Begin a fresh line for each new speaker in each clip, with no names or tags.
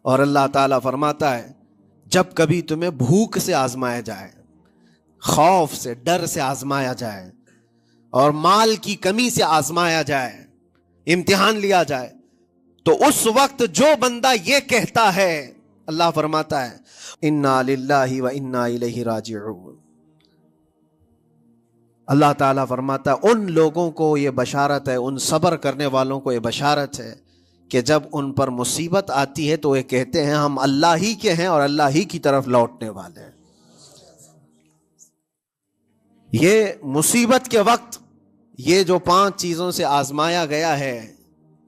اور اللہ تعالیٰ فرماتا ہے جب کبھی تمہیں بھوک سے آزمایا جائے، خوف سے، ڈر سے آزمایا جائے، اور مال کی کمی سے آزمایا جائے، امتحان لیا جائے، تو اس وقت جو بندہ یہ کہتا ہے، اللہ فرماتا ہے انا للہ و انا الیہ راجعون، اللہ تعالیٰ فرماتا ہے ان لوگوں کو یہ بشارت ہے، ان صبر کرنے والوں کو یہ بشارت ہے کہ جب ان پر مصیبت آتی ہے تو یہ کہتے ہیں ہم اللہ ہی کے ہیں اور اللہ ہی کی طرف لوٹنے والے ہیں۔ یہ مصیبت کے وقت یہ جو 5 چیزوں سے آزمایا گیا ہے،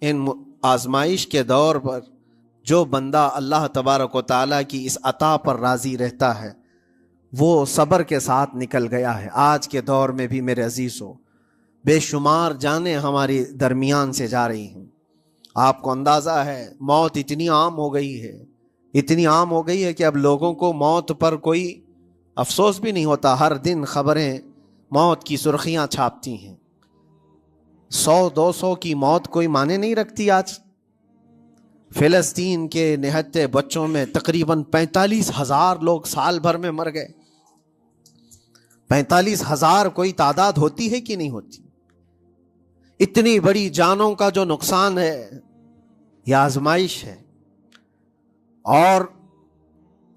ان آزمائش کے دور پر جو بندہ اللہ تبارک و تعالیٰ کی اس عطا پر راضی رہتا ہے وہ صبر کے ساتھ نکل گیا ہے۔ آج کے دور میں بھی میرے عزیزو بے شمار جانیں ہماری درمیان سے جا رہی ہیں۔ آپ کو اندازہ ہے موت اتنی عام ہو گئی ہے، اتنی عام ہو گئی ہے کہ اب لوگوں کو موت پر کوئی افسوس بھی نہیں ہوتا۔ ہر دن خبریں موت کی سرخیاں چھاپتی ہیں، 100-200 کی موت کوئی معنی نہیں رکھتی۔ آج فلسطین کے نہتے بچوں میں تقریباً 45,000 لوگ سال بھر میں مر گئے۔ 45,000 کوئی تعداد ہوتی ہے کہ نہیں ہوتی؟ اتنی بڑی جانوں کا جو نقصان ہے یہ آزمائش ہے، اور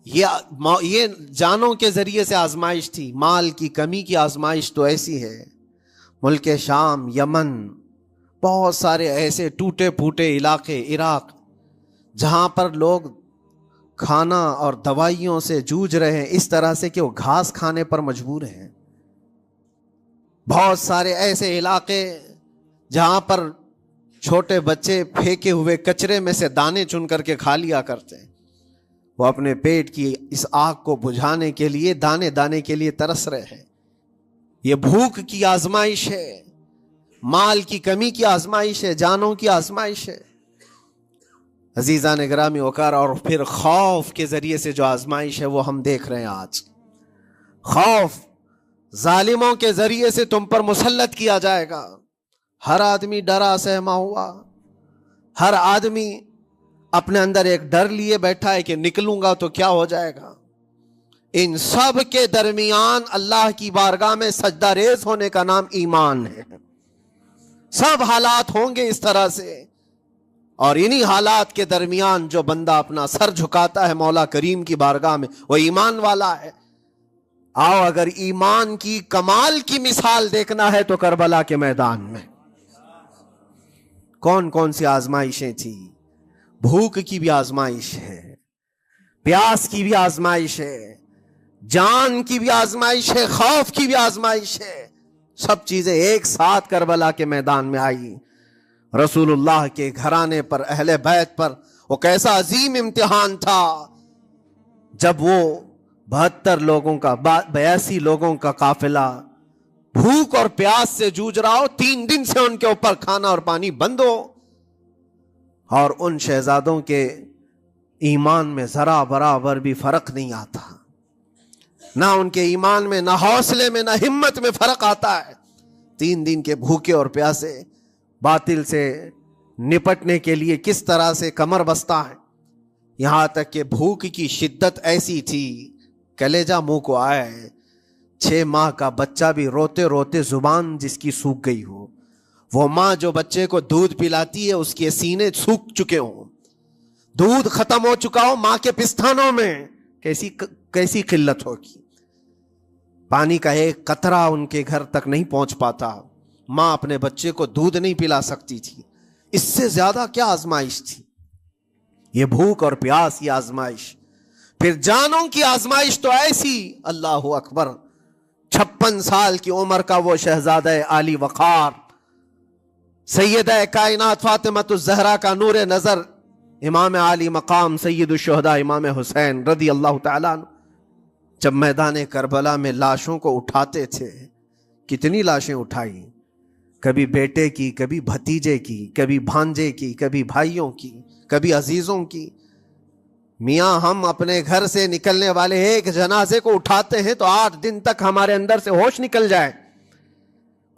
یہ جانوں کے ذریعے سے آزمائش تھی۔ مال کی کمی کی آزمائش تو ایسی ہے، ملک شام، یمن، بہت سارے ایسے ٹوٹے پھوٹے علاقے، عراق، جہاں پر لوگ کھانا اور دوائیوں سے جوجھ رہے ہیں اس طرح سے کہ وہ گھاس کھانے پر مجبور ہیں۔ بہت سارے ایسے علاقے جہاں پر چھوٹے بچے پھینکے ہوئے کچرے میں سے دانے چن کر کے کھا لیا کرتے ہیں، وہ اپنے پیٹ کی اس آگ کو بجھانے کے لیے دانے دانے کے لیے ترس رہے ہیں۔ یہ بھوک کی آزمائش ہے، مال کی کمی کی آزمائش ہے، جانوں کی آزمائش ہے۔ عزیزان گرامی وقار، اور پھر خوف کے ذریعے سے جو آزمائش ہے وہ ہم دیکھ رہے ہیں آج۔ خوف ظالموں کے ذریعے سے تم پر مسلط کیا جائے گا۔ ہر آدمی ڈرا سہما ہوا، ہر آدمی اپنے اندر ایک ڈر لیے بیٹھا ہے کہ نکلوں گا تو کیا ہو جائے گا۔ ان سب کے درمیان اللہ کی بارگاہ میں سجدہ ریز ہونے کا نام ایمان ہے۔ سب حالات ہوں گے اس طرح سے، اور انہی حالات کے درمیان جو بندہ اپنا سر جھکاتا ہے مولا کریم کی بارگاہ میں وہ ایمان والا ہے۔ آؤ اگر ایمان کی کمال کی مثال دیکھنا ہے تو کربلا کے میدان میں کون کون سی آزمائشیں تھیں۔ بھوک کی بھی آزمائش ہے، پیاس کی بھی آزمائش ہے، جان کی بھی آزمائش ہے، خوف کی بھی آزمائش ہے۔ سب چیزیں ایک ساتھ کربلا کے میدان میں آئی۔ رسول اللہ کے گھرانے پر، اہل بیت پر وہ کیسا عظیم امتحان تھا جب وہ 72 لوگوں کا 82 لوگوں کا قافلہ بھوک اور پیاس سے جوجھ رہا ہو، 3 دن سے ان کے اوپر کھانا اور پانی بند ہو، اور ان شہزادوں کے ایمان میں ذرا برابر بھی فرق نہیں آتا، نہ ان کے ایمان میں، نہ حوصلے میں، نہ ہمت میں فرق آتا ہے۔ 3 دن کے بھوکے اور پیاسے باطل سے نپٹنے کے لیے کس طرح سے کمر بستہ ہے، یہاں تک کہ بھوک کی شدت ایسی تھی کلیجہ منہ کو آئے، 6 ماہ کا بچہ بھی روتے روتے زبان جس کی سوکھ گئی ہو، وہ ماں جو بچے کو دودھ پلاتی ہے اس کے سینے سوکھ چکے ہوں، دودھ ختم ہو چکا ہو ماں کے پستانوں میں، کیسی قلت ہوگی۔ پانی کا ایک قطرہ ان کے گھر تک نہیں پہنچ پاتا، ماں اپنے بچے کو دودھ نہیں پلا سکتی تھی۔ اس سے زیادہ کیا آزمائش تھی؟ یہ بھوک اور پیاس کی آزمائش۔ پھر جانوں کی آزمائش تو ایسی، اللہ اکبر، 56 سال کی عمر کا وہ شہزادہ عالی وقار، سیدہ کائنات فاطمۃ الزہرا کا نور نظر، امام عالی مقام سید الشہداء امام حسین رضی اللہ تعالیٰ عنہ، جب میدان کربلا میں لاشوں کو اٹھاتے تھے، کتنی لاشیں اٹھائی، کبھی بیٹے کی، کبھی بھتیجے کی، کبھی بھانجے کی، کبھی بھائیوں کی، کبھی عزیزوں کی۔ میاں ہم اپنے گھر سے نکلنے والے ایک جنازے کو اٹھاتے ہیں تو 8 دن تک ہمارے اندر سے ہوش نکل جائے۔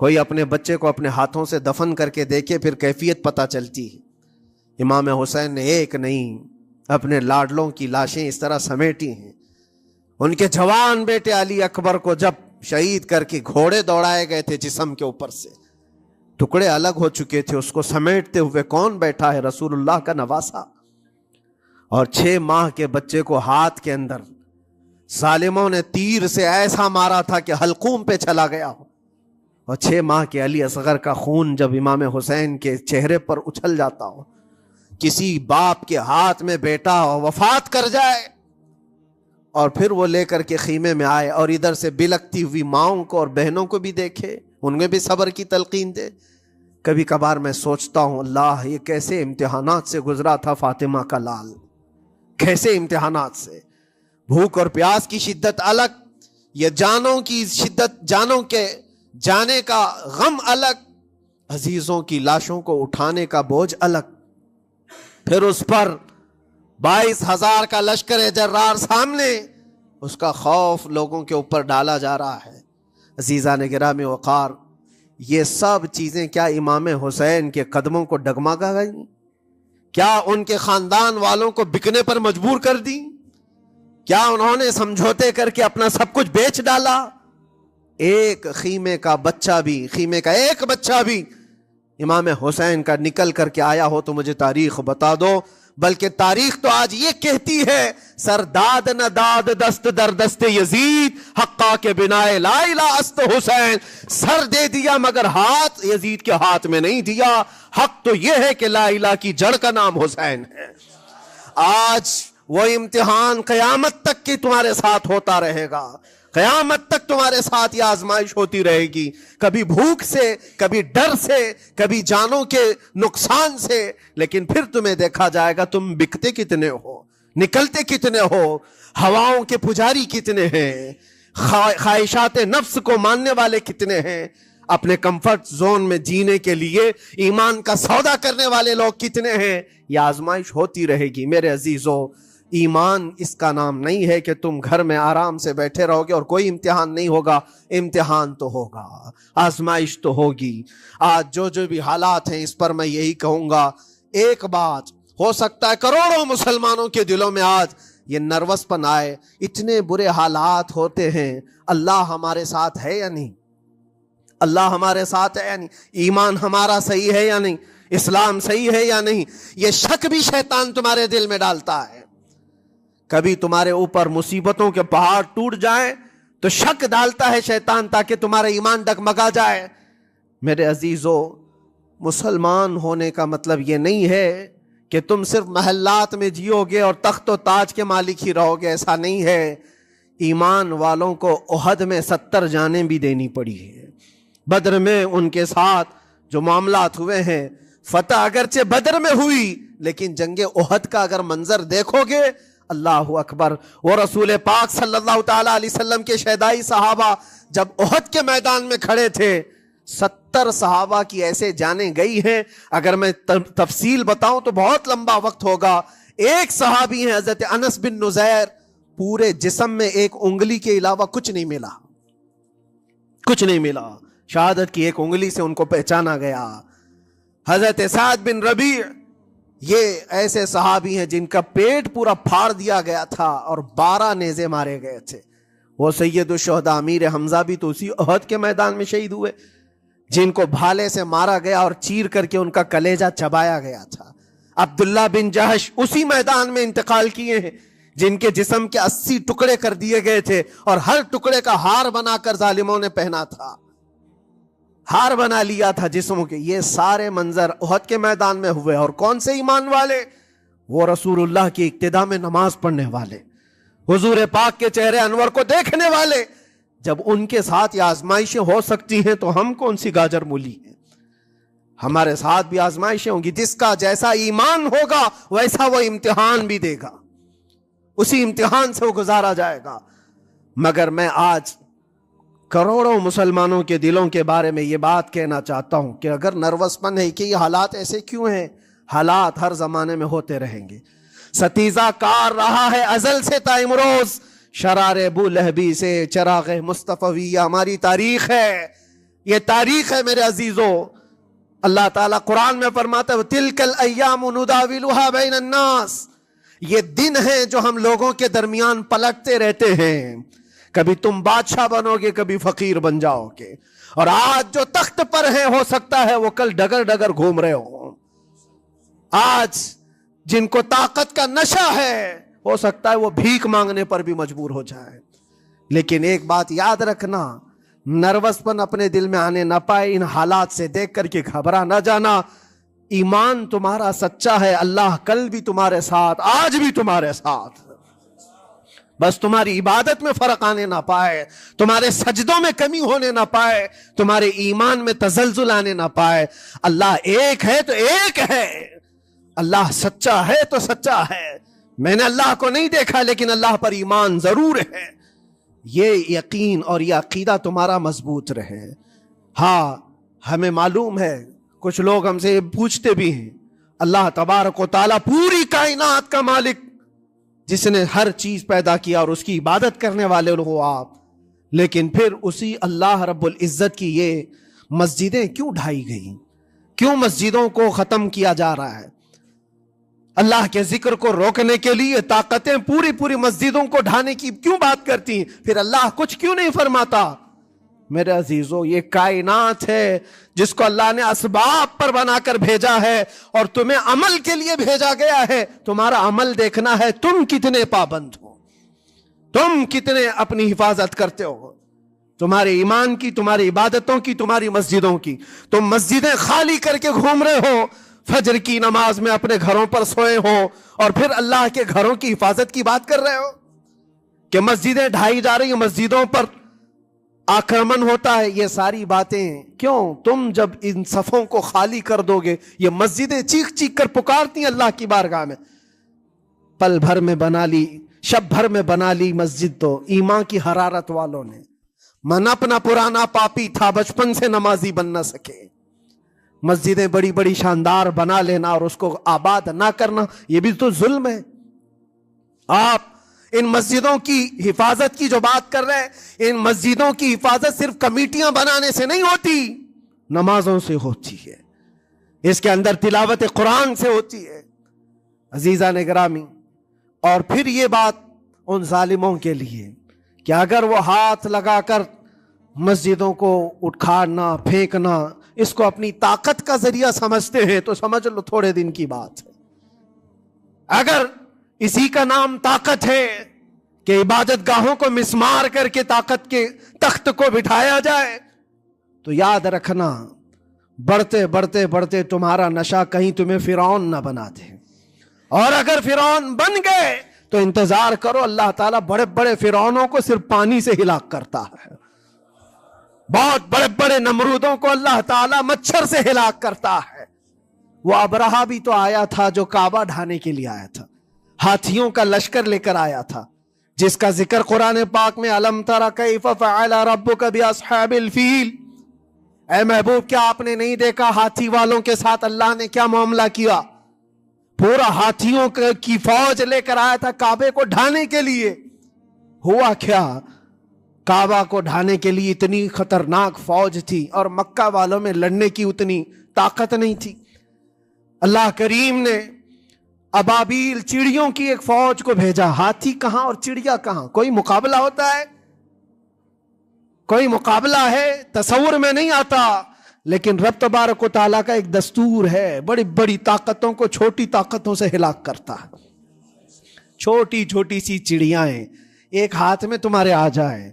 کوئی اپنے بچے کو اپنے ہاتھوں سے دفن کر کے دیکھے، پھر کیفیت پتہ چلتی ہے۔ امام حسین نے ایک نہیں اپنے لاڈلوں کی لاشیں اس طرح سمیٹی ہیں. ان کے جوان بیٹے علی اکبر کو جب شہید کر کے گھوڑے دوڑائے گئے تھے جسم کے اوپر سے، ٹکڑے الگ ہو چکے تھے، اس کو سمیٹتے ہوئے کون بیٹھا ہے؟ رسول اللہ کا نواسا. اور 6 ماہ کے بچے کو ہاتھ کے اندر ظالموں نے تیر سے ایسا مارا تھا کہ حلقوم پہ چلا گیا ہو. اور 6 ماہ کے علی اصغر کا خون جب امام حسین کے چہرے پر اچھل جاتا ہو، کسی باپ کے ہاتھ میں بیٹا وفات کر جائے اور پھر وہ لے کر کے خیمے میں آئے اور ادھر سے بلکتی ہوئی ماؤں کو اور بہنوں کو بھی دیکھے، ان میں بھی صبر کی تلقین دے. کبھی کبھار میں سوچتا ہوں اللہ یہ کیسے امتحانات سے گزرا تھا فاطمہ کا لال، کیسے امتحانات سے. بھوک اور پیاس کی شدت الگ، یہ جانوں کی شدت، جانوں کے جانے کا غم الگ، عزیزوں کی لاشوں کو اٹھانے کا بوجھ الگ، پھر اس پر 22,000 کا لشکر جرار سامنے، اس کا خوف لوگوں کے اوپر ڈالا جا رہا ہے. عزیزان گرامی وقار، یہ سب چیزیں کیا امام حسین کے قدموں کو ڈگمگا گئیں؟ کیا ان کے خاندان والوں کو بکنے پر مجبور کر دی؟ کیا انہوں نے سمجھوتے کر کے اپنا سب کچھ بیچ ڈالا؟ ایک خیمے کا بچہ بھی، خیمے کا ایک بچہ بھی امام حسین کا نکل کر کے آیا ہو تو مجھے تاریخ بتا دو. بلکہ تاریخ تو آج یہ کہتی ہے سر داد نہ داد دست در دست یزید حقا کے بنائے لا الہ است حسین. سر دے دیا مگر ہاتھ یزید کے ہاتھ میں نہیں دیا. حق تو یہ ہے کہ لا الہ کی جڑ کا نام حسین ہے. آج وہ امتحان قیامت تک کی تمہارے ساتھ ہوتا رہے گا، قیامت تک تمہارے ساتھ یہ آزمائش ہوتی رہے گی، کبھی بھوک سے، کبھی ڈر سے، کبھی جانوں کے نقصان سے. لیکن پھر تمہیں دیکھا جائے گا تم بکتے کتنے ہو، نکلتے کتنے ہو، ہواؤں کے پجاری کتنے ہیں، خواہشات نفس کو ماننے والے کتنے ہیں، اپنے کمفرٹ زون میں جینے کے لیے ایمان کا سودا کرنے والے لوگ کتنے ہیں. یہ آزمائش ہوتی رہے گی. میرے عزیزو، ایمان اس کا نام نہیں ہے کہ تم گھر میں آرام سے بیٹھے رہو گے اور کوئی امتحان نہیں ہوگا. امتحان تو ہوگا، آزمائش تو ہوگی. آج جو بھی حالات ہیں اس پر میں یہی کہوں گا، ایک بات ہو سکتا ہے کروڑوں مسلمانوں کے دلوں میں آج یہ نروس پن آئے، اتنے برے حالات ہوتے ہیں، اللہ ہمارے ساتھ ہے یا نہیں؟ اللہ ہمارے ساتھ ہے یا نہیں؟ ایمان ہمارا صحیح ہے یا نہیں؟ اسلام صحیح ہے یا نہیں؟ یہ شک بھی شیطان تمہارے دل میں ڈالتا ہے. کبھی تمہارے اوپر مصیبتوں کے پہاڑ ٹوٹ جائیں تو شک ڈالتا ہے شیطان تاکہ تمہارا ایمان ڈگمگا جائے. میرے عزیزو، مسلمان ہونے کا مطلب یہ نہیں ہے کہ تم صرف محلات میں جیو گے اور تخت و تاج کے مالک ہی رہو گے، ایسا نہیں ہے. ایمان والوں کو احد میں 70 جانیں بھی دینی پڑی ہے. بدر میں ان کے ساتھ جو معاملات ہوئے ہیں، فتح اگرچہ بدر میں ہوئی لیکن جنگ احد کا اگر منظر دیکھو گے، اللہ اکبر. وہ رسول پاک صلی اللہ تعالی علیہ وسلم کے شہدائی صحابہ جب احد کے میدان میں کھڑے تھے، 70 صحابہ کی ایسے جانیں گئی ہیں. اگر میں تفصیل بتاؤں تو بہت لمبا وقت ہوگا. ایک صحابی ہیں حضرت انس بن نزیر، پورے جسم میں ایک انگلی کے علاوہ کچھ نہیں ملا، کچھ نہیں ملا. شہادت کی ایک انگلی سے ان کو پہچانا گیا. حضرت سعد بن ربیع، یہ ایسے صحابی ہیں جن کا پیٹ پورا پھاڑ دیا گیا تھا اور 12 نیزے مارے گئے تھے. وہ سید الشہداء امیر حمزہ بھی تو اسی احد کے میدان میں شہید ہوئے، جن کو بھالے سے مارا گیا اور چیر کر کے ان کا کلیجہ چبایا گیا تھا. عبداللہ بن جہش اسی میدان میں انتقال کیے ہیں، جن کے جسم کے 80 ٹکڑے کر دیے گئے تھے اور ہر ٹکڑے کا ہار بنا کر ظالموں نے پہنا تھا، ہار بنا لیا تھا جسموں کے. یہ سارے منظر احد کے میدان میں ہوئے. اور کون سے ایمان والے؟ وہ رسول اللہ کی اقتداء میں نماز پڑھنے والے، حضور پاک کے چہرے انور کو دیکھنے والے. جب ان کے ساتھ یہ آزمائشیں ہو سکتی ہیں تو ہم کون سی گاجر مولی ہیں؟ ہمارے ساتھ بھی آزمائشیں ہوں گی. جس کا جیسا ایمان ہوگا ویسا وہ امتحان بھی دے گا، اسی امتحان سے وہ گزارا جائے گا. مگر میں آج کروڑوں مسلمانوں کے دلوں کے بارے میں یہ بات کہنا چاہتا ہوں کہ اگر نروس پن ہے کہ یہ حالات ایسے کیوں ہیں، حالات ہر زمانے میں ہوتے رہیں گے. ستیزہ کار رہا ہے ازل سے تا امروز، شرار ابو لہبی سے چراغ مصطفی. ہماری تاریخ ہے، یہ تاریخ ہے میرے عزیزو. اللہ تعالیٰ قرآن میں فرماتا ہے تِلْكَ الْأَيَّامُ نُدَاوِلُهَا بَيْنَ النَّاسِ. یہ دن ہیں جو ہم لوگوں کے درمیان پلٹتے رہتے ہیں. کبھی تم بادشاہ بنو گے، کبھی فقیر بن جاؤ گے. اور آج جو تخت پر ہیں ہو سکتا ہے وہ کل ڈگر ڈگر گھوم رہے ہوں. آج جن کو طاقت کا نشہ ہے ہو سکتا ہے وہ بھیک مانگنے پر بھی مجبور ہو جائے. لیکن ایک بات یاد رکھنا، نروس پن اپنے دل میں آنے نہ پائے. ان حالات سے دیکھ کر کے گھبرا نہ جانا. ایمان تمہارا سچا ہے، اللہ کل بھی تمہارے ساتھ، آج بھی تمہارے ساتھ. بس تمہاری عبادت میں فرق آنے نہ پائے، تمہارے سجدوں میں کمی ہونے نہ پائے، تمہارے ایمان میں تزلزل آنے نہ پائے. اللہ ایک ہے تو ایک ہے، اللہ سچا ہے تو سچا ہے. میں نے اللہ کو نہیں دیکھا لیکن اللہ پر ایمان ضرور ہے. یہ یقین اور یہ عقیدہ تمہارا مضبوط رہے. ہاں ہمیں معلوم ہے، کچھ لوگ ہم سے پوچھتے بھی ہیں، اللہ تبارک و تعالیٰ پوری کائنات کا مالک جس نے ہر چیز پیدا کیا اور اس کی عبادت کرنے والے ہو آپ، لیکن پھر اسی اللہ رب العزت کی یہ مسجدیں کیوں ڈھائی گئی؟ کیوں مسجدوں کو ختم کیا جا رہا ہے؟ اللہ کے ذکر کو روکنے کے لیے طاقتیں پوری مسجدوں کو ڈھانے کی کیوں بات کرتی ہیں؟ پھر اللہ کچھ کیوں نہیں فرماتا؟ میرے عزیزو، یہ کائنات ہے جس کو اللہ نے اسباب پر بنا کر بھیجا ہے اور تمہیں عمل کے لیے بھیجا گیا ہے. تمہارا عمل دیکھنا ہے، تم کتنے پابند ہو، تم کتنے اپنی حفاظت کرتے ہو، تمہارے ایمان کی، تمہاری عبادتوں کی، تمہاری مسجدوں کی. تم مسجدیں خالی کر کے گھوم رہے ہو، فجر کی نماز میں اپنے گھروں پر سوئے ہو اور پھر اللہ کے گھروں کی حفاظت کی بات کر رہے ہو کہ مسجدیں ڈھائی جا رہی ہیں، مسجدوں پر آکرمن ہوتا ہے. یہ ساری باتیں کیوں؟ تم جب ان صفوں کو خالی کر دو گے، یہ مسجدیں چیخ چیخ کر پکارتی ہیں اللہ کی بارگاہ میں. پل بھر میں بنا لی، شب بھر میں بنا لی مسجد تو ایمان کی حرارت والوں نے. من اپنا پرانا پاپی تھا، بچپن سے نمازی بن نہ سکے. مسجدیں بڑی بڑی شاندار بنا لینا اور اس کو آباد نہ کرنا، یہ بھی تو ظلم ہے. آپ ان مسجدوں کی حفاظت کی جو بات کر رہے ہیں، ان مسجدوں کی حفاظت صرف کمیٹیاں بنانے سے نہیں ہوتی، نمازوں سے ہوتی ہے، اس کے اندر تلاوت قرآن سے ہوتی ہے. عزیزان گرامی، اور پھر یہ بات ان ظالموں کے لیے کہ اگر وہ ہاتھ لگا کر مسجدوں کو اٹھانا پھینکنا اس کو اپنی طاقت کا ذریعہ سمجھتے ہیں تو سمجھ لو تھوڑے دن کی بات ہے. اگر اسی کا نام طاقت ہے کہ عبادت گاہوں کو مسمار کر کے طاقت کے تخت کو بٹھایا جائے، تو یاد رکھنا بڑھتے بڑھتے بڑھتے تمہارا نشہ کہیں تمہیں فرعون نہ بنا دے. اور اگر فرعون بن گئے تو انتظار کرو، اللہ تعالیٰ بڑے بڑے فرعونوں کو صرف پانی سے ہلاک کرتا ہے. بہت بڑے بڑے نمرودوں کو اللہ تعالیٰ مچھر سے ہلاک کرتا ہے. وہ ابرہہ بھی تو آیا تھا جو کعبہ ڈھانے کے لیے آیا تھا، ہاتھیوں کا لشکر لے کر آیا تھا، جس کا ذکر قرآن پاک میں الم تر کیف فعل ربک باصحاب الفیل. اے محبوب، کیا آپ نے نہیں دیکھا ہاتھی والوں کے ساتھ اللہ نے کیا معاملہ کیا؟ پورا ہاتھیوں کی فوج لے کر آیا تھا کعبے کو ڈھانے کے لیے. ہوا کیا؟ کعبہ کو ڈھانے کے لیے اتنی خطرناک فوج تھی اور مکہ والوں میں لڑنے کی اتنی طاقت نہیں تھی. اللہ کریم نے ابابیل چڑیوں کی ایک فوج کو بھیجا. ہاتھی کہاں اور چڑیا کہاں؟ کوئی مقابلہ ہوتا ہے؟ کوئی مقابلہ ہے؟ تصور میں نہیں آتا. لیکن رب تبارک و تعالیٰ کا ایک دستور ہے، بڑی بڑی طاقتوں کو چھوٹی طاقتوں سے ہلاک کرتا ہے. چھوٹی چھوٹی سی چڑیاں ایک ہاتھ میں تمہارے آ جائیں،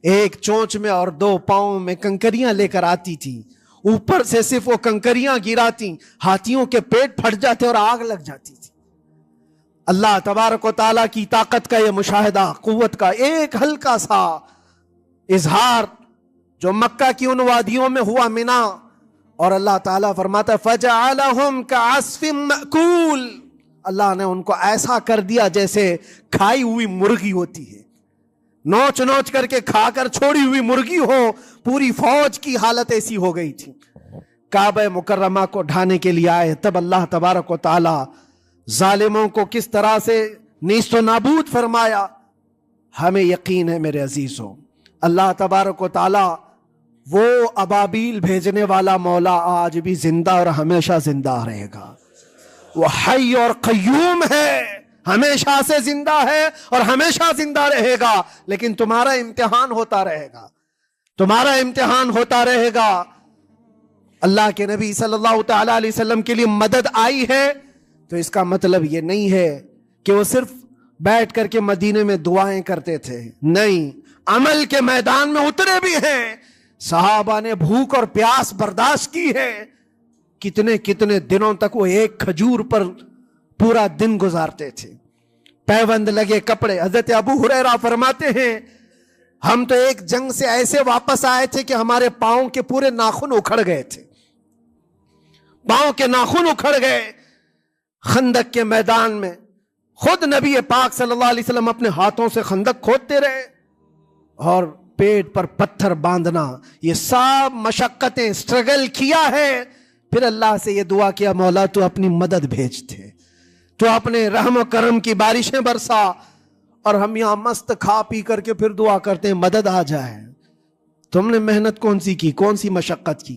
ایک چونچ میں اور دو پاؤں میں کنکریاں لے کر آتی تھی، اوپر سے صرف وہ کنکریاں گراتی، ہاتھیوں کے پیٹ پھٹ جاتے اور آگ لگ جاتی تھی. اللہ تبارک و تعالیٰ کی طاقت کا یہ مشاہدہ، قوت کا ایک ہلکا سا اظہار جو مکہ کی ان وادیوں میں ہوا منا، اور اللہ تعالیٰ فرماتا فَجَعَلَهُمْ كَعَصْفٍ مَأْكُولٍ. اللہ نے ان کو ایسا کر دیا جیسے کھائی ہوئی مرغی ہوتی ہے، نوچ نوچ کر کے کھا کر چھوڑی ہوئی مرغی ہو. پوری فوج کی حالت ایسی ہو گئی تھی. کعبہ مکرمہ کو ڈھانے کے لیے آئے، تب اللہ تبارک و تعالی ظالموں کو کس طرح سے نیست و نابود فرمایا. ہمیں یقین ہے میرے عزیزوں، اللہ تبارک و تعالی وہ ابابیل بھیجنے والا مولا آج بھی زندہ اور ہمیشہ زندہ رہے گا. وہ حی اور قیوم ہے، ہمیشہ سے زندہ ہے اور ہمیشہ زندہ رہے گا، لیکن تمہارا امتحان ہوتا رہے گا، تمہارا امتحان ہوتا رہے گا۔ اللہ کے نبی صلی اللہ تعالی علیہ وسلم کے لیے مدد آئی ہے تو اس کا مطلب یہ نہیں ہے کہ وہ صرف بیٹھ کر کے مدینے میں دعائیں کرتے تھے، نہیں، عمل کے میدان میں اترے بھی ہیں۔ صحابہ نے بھوک اور پیاس برداشت کی ہے، کتنے کتنے دنوں تک وہ ایک کھجور پر پورا دن گزارتے تھے، پیوند لگے کپڑے۔ حضرت ابو ہریرہ فرماتے ہیں ہم تو ایک جنگ سے ایسے واپس آئے تھے کہ ہمارے پاؤں کے پورے ناخن اکھڑ گئے تھے، پاؤں کے ناخن اکھڑ گئے۔ خندق کے میدان میں خود نبی پاک صلی اللہ علیہ وسلم اپنے ہاتھوں سے خندق کھودتے رہے، اور پیٹ پر پتھر باندھنا، یہ سب مشقتیں، سٹرگل کیا ہے۔ پھر اللہ سے یہ دعا کیا، مولا تو اپنی مدد بھیج دے، تو اپنے رحم و کرم کی بارشیں برسا۔ اور ہم یہاں مست کھا پی کر کے پھر دعا کرتے ہیں مدد آ جائے۔ تم نے محنت کون سی کی، کون سی مشقت کی؟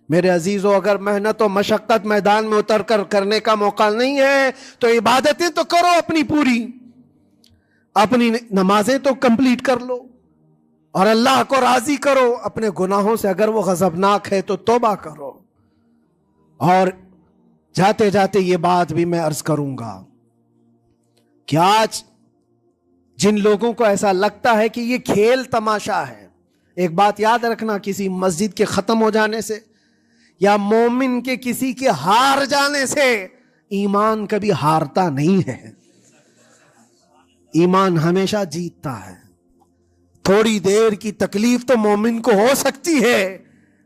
میرے عزیزو، اگر محنت و مشقت میدان میں اتر کر کرنے کا موقع نہیں ہے تو عبادتیں تو کرو اپنی پوری، اپنی نمازیں تو کمپلیٹ کر لو اور اللہ کو راضی کرو۔ اپنے گناہوں سے اگر وہ غضبناک ہے تو توبہ کرو۔ اور جاتے جاتے یہ بات بھی میں عرض کروں گا کہ آج جن لوگوں کو ایسا لگتا ہے کہ یہ کھیل تماشا ہے، ایک بات یاد رکھنا، کسی مسجد کے ختم ہو جانے سے یا مومن کے کسی کے ہار جانے سے ایمان کبھی ہارتا نہیں ہے، ایمان ہمیشہ جیتتا ہے۔ تھوڑی دیر کی تکلیف تو مومن کو ہو سکتی ہے،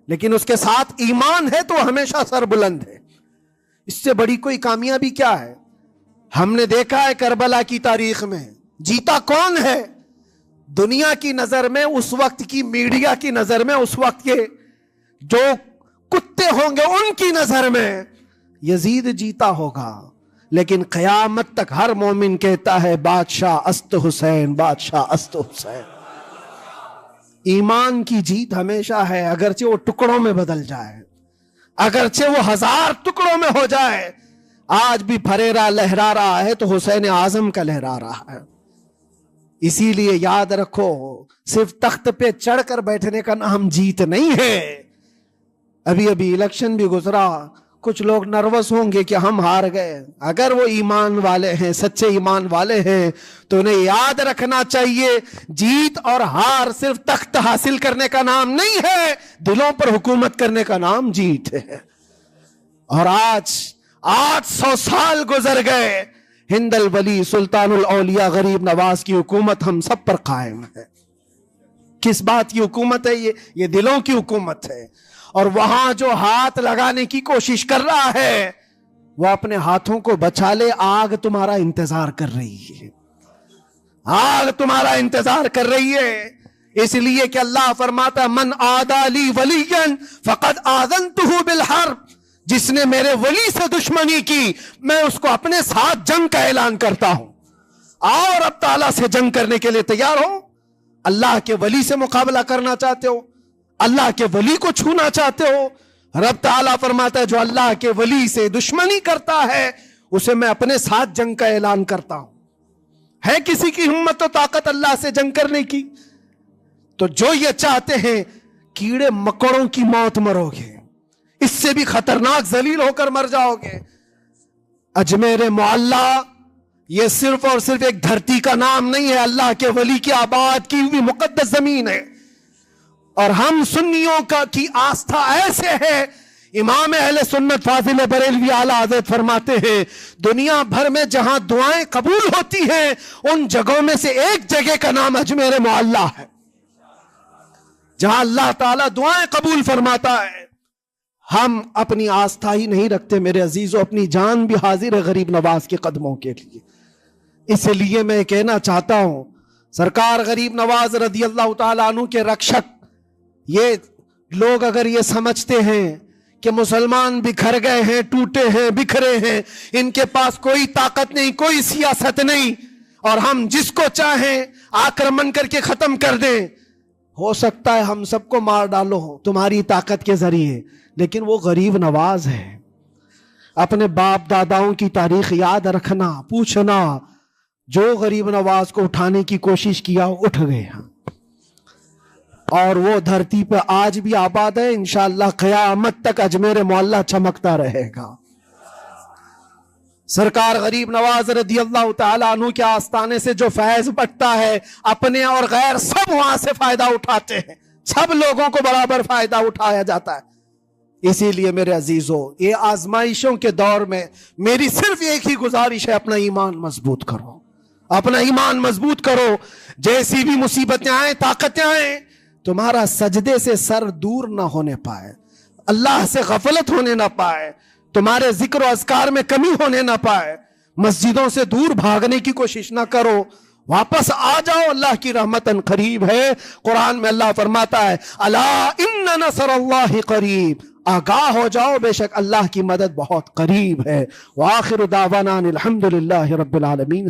لیکن اس کے ساتھ ایمان ہے تو ہمیشہ سر بلند ہے۔ اس سے بڑی کوئی کامیابی کیا ہے؟ ہم نے دیکھا ہے کربلا کی تاریخ میں جیتا کون ہے؟ دنیا کی نظر میں، اس وقت کی میڈیا کی نظر میں، اس وقت کے جو کتے ہوں گے ان کی نظر میں یزید جیتا ہوگا، لیکن قیامت تک ہر مومن کہتا ہے بادشاہ است حسین، بادشاہ است حسین۔ ایمان کی جیت ہمیشہ ہے، اگرچہ وہ ٹکڑوں میں بدل جائے، اگرچہ وہ 1000 ٹکڑوں میں ہو جائے۔ آج بھی پھریرا لہرا رہا ہے تو حسین اعظم کا لہرا رہا ہے۔ اسی لیے یاد رکھو، صرف تخت پہ چڑھ کر بیٹھنے کا نام جیت نہیں ہے۔ ابھی الیکشن بھی گزرا، کچھ لوگ نروس ہوں گے کہ ہم ہار گئے۔ اگر وہ ایمان والے ہیں، سچے ایمان والے ہیں، تو انہیں یاد رکھنا چاہیے جیت اور ہار صرف تخت حاصل کرنے کا نام نہیں ہے، دلوں پر حکومت کرنے کا نام جیت ہے۔ اور آج 800 سال گزر گئے، ہند الولی سلطان الاولیاء غریب نواز کی حکومت ہم سب پر قائم ہے۔ کس بات کی حکومت ہے یہ دلوں کی حکومت ہے۔ اور وہاں جو ہاتھ لگانے کی کوشش کر رہا ہے وہ اپنے ہاتھوں کو بچا لے، آگ تمہارا انتظار کر رہی ہے، آگ تمہارا انتظار کر رہی ہے۔ اس لیے کہ اللہ فرماتا ہے من عادی لی ولیا فقد آذنتہ بالحرب، جس نے میرے ولی سے دشمنی کی میں اس کو اپنے ساتھ جنگ کا اعلان کرتا ہوں۔ اور اب تعالیٰ سے جنگ کرنے کے لیے تیار ہو؟ اللہ کے ولی سے مقابلہ کرنا چاہتے ہو؟ اللہ کے ولی کو چھونا چاہتے ہو؟ رب تعالیٰ فرماتا ہے جو اللہ کے ولی سے دشمنی کرتا ہے اسے میں اپنے ساتھ جنگ کا اعلان کرتا ہوں۔ ہے کسی کی ہمت و طاقت اللہ سے جنگ کرنے کی؟ تو جو یہ چاہتے ہیں کیڑے مکڑوں کی موت مرو گے، اس سے بھی خطرناک ذلیل ہو کر مر جاؤ گے۔ اجمیر معلیٰ یہ صرف اور صرف ایک دھرتی کا نام نہیں ہے، اللہ کے ولی کی آباد کی ہوئی مقدس زمین ہے۔ اور ہم سنیوں کی آستھا ایسے ہے، امام اہل سنت فاضل بریلوی اعلیٰ حضرت فرماتے ہیں دنیا بھر میں جہاں دعائیں قبول ہوتی ہیں ان جگہوں میں سے ایک جگہ کا نام اجمیر معلیٰ ہے، جہاں اللہ تعالیٰ دعائیں قبول فرماتا ہے۔ ہم اپنی آستھا ہی نہیں رکھتے میرے عزیزو، اپنی جان بھی حاضر ہے غریب نواز کے قدموں کے لیے۔ اس لیے میں کہنا چاہتا ہوں سرکار غریب نواز رضی اللہ تعالیٰ عنہ کے رکشک، یہ لوگ اگر یہ سمجھتے ہیں کہ مسلمان بکھر گئے ہیں، ٹوٹے ہیں، بکھرے ہیں، ان کے پاس کوئی طاقت نہیں، کوئی سیاست نہیں، اور ہم جس کو چاہیں آکرمن کر کے ختم کر دیں، ہو سکتا ہے ہم سب کو مار ڈالو تمہاری طاقت کے ذریعے، لیکن وہ غریب نواز ہے۔ اپنے باپ داداؤں کی تاریخ یاد رکھنا، پوچھنا جو غریب نواز کو اٹھانے کی کوشش کیا اٹھ گیا، اور وہ دھرتی پہ آج بھی آباد ہے، انشاءاللہ قیامت تک اجمیر معلیٰ چمکتا رہے گا۔ سرکار غریب نواز رضی اللہ تعالیٰ عنہ کے آستانے سے جو فیض بٹتا ہے، اپنے اور غیر سب وہاں سے فائدہ اٹھاتے ہیں، سب لوگوں کو برابر فائدہ اٹھایا جاتا ہے۔ اسی لیے میرے عزیزوں، یہ آزمائشوں کے دور میں میری صرف ایک ہی گزارش ہے، اپنا ایمان مضبوط کرو، اپنا ایمان مضبوط کرو۔ جیسی بھی مصیبتیں آئیں، طاقتیں آئیں، تمہارا سجدے سے سر دور نہ ہونے پائے، اللہ سے غفلت ہونے نہ پائے، تمہارے ذکر و اذکار میں کمی ہونے نہ پائے، مسجدوں سے دور بھاگنے کی کوشش نہ کرو، واپس آ جاؤ، اللہ کی رحمت قریب ہے۔ قرآن میں اللہ فرماتا ہے الا ان نصر اللہ قریب، آگاہ ہو جاؤ، بے شک اللہ کی مدد بہت قریب ہے۔ وآخر دعوانا الحمدللہ رب العالمین۔